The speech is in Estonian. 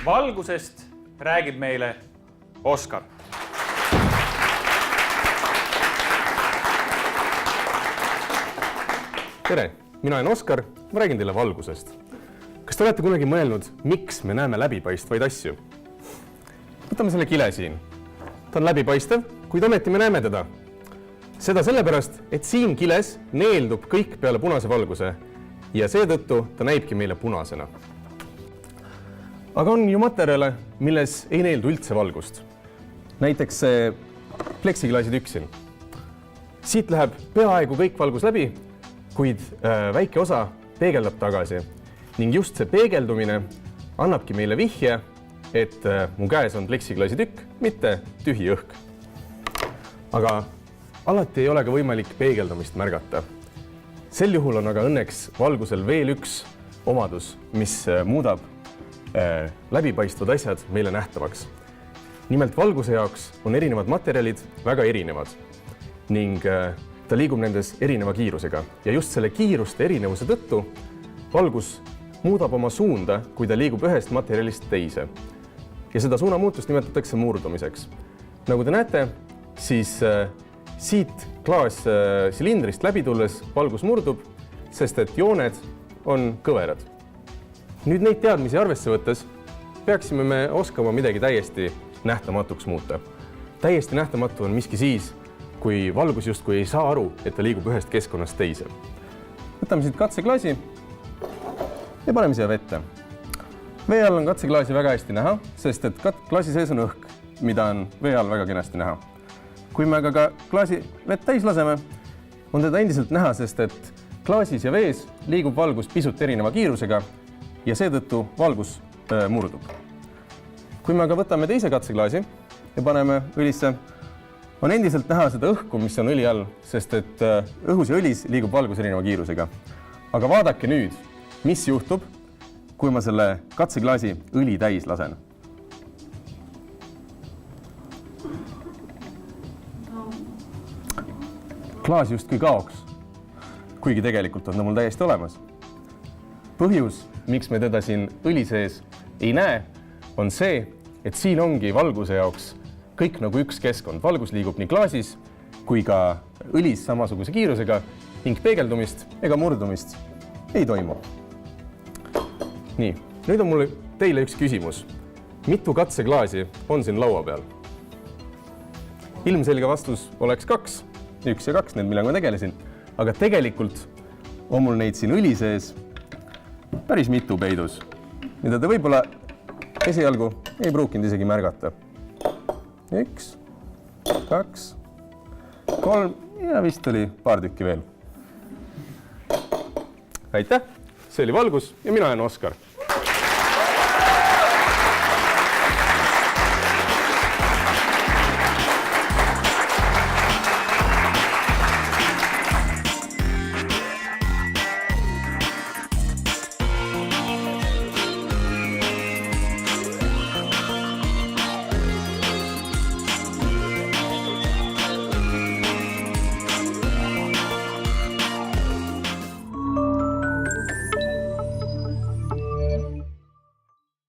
valgusest räägib meile Oskar. Tere, mina olen Oskar, ma räägin teile valgusest. Kas te olete kunagi mõelnud, miks me näeme läbipaistvaid asju? Võtame selle kile siin. Ta on läbipaistev, kuid ometi me näeme teda. Seda sellepärast, et siin kiles neeldub kõik peale punase valguse ja seetõttu ta näibki meile punasena. Aga on ju materjale, milles ei neeldu üldse valgust. Näiteks see pleksiklaasid siin. Siit läheb peaaegu kõik valgus läbi, kuid väike osa peegeldab tagasi ning just see peegeldumine annabki meile vihje, et mu käes on pleksiklaasi tükk, mitte tühi õhk. Aga alati ei ole ka võimalik peegeldumist märgata. Sel juhul on aga õnneks valgusel veel üks omadus, mis muudab läbipaistvad asjad meile nähtavaks. Nimelt valguse jaoks on erinevad materjalid väga erinevad ning ta liigub nendes erineva kiirusega ja just selle kiiruste erinevuse tõttu valgus muudab oma suunda, kui ta liigub ühest materjalist teise. Ja seda suunamuutust nimetatakse murdumiseks. Nagu te näete, siis siit klaassilindrist läbi tulles valgus murdub, sest et jooned on kõverad. Nüüd neid teadmisi arvesse võttes peaksime me oskama midagi täiesti nähtamatuks muuta. Täiesti nähtamatu on miski siis, kui valgus justkui ei saa aru, et ta liigub ühest keskkonnast teise. Võtame siit katseklaasi ja paneme siia vette. Vee all on katseklaasi väga hästi näha, sest et klaasi sees on õhk, mida on vee all väga kenasti näha. Kui me aga ka klaasi vett täis laseme, on teda endiselt näha, sest et klaasis ja vees liigub valgus pisut erineva kiirusega ja seetõttu valgus murdub. Kui me aga võtame teise katseklaasi ja paneme õlisse, on endiselt näha seda õhku, mis on õli all, sest et õhus ja õlis liigub valgus erineva kiirusega. Aga vaadake nüüd, mis juhtub, kui ma selle katseklaasi õli täis lasen. Klaas justkui kaoks, kuigi tegelikult on ta mul täiesti olemas. Põhjus, miks me teda siin õli sees ei näe, on see, et siin ongi valguse jaoks kõik nagu üks keskkond. Valgus liigub nii klaasis kui ka õlis samasuguse kiirusega ning peegeldumist ega murdumist ei toimu. Nii, nüüd on mul teile üks küsimus. Mitu katseklaasi on siin laua peal? Ilmselge vastus oleks 2, 1 ja 2, need millega ma tegelesin. Aga tegelikult on mul neid siin õli sees päris mitu peidus, mida te võib-olla esialgu ei pruukinud isegi märgata. 1, 2, 3 ja vist oli paar tükki veel. Aitäh, see oli valgus ja mina olen Oskar.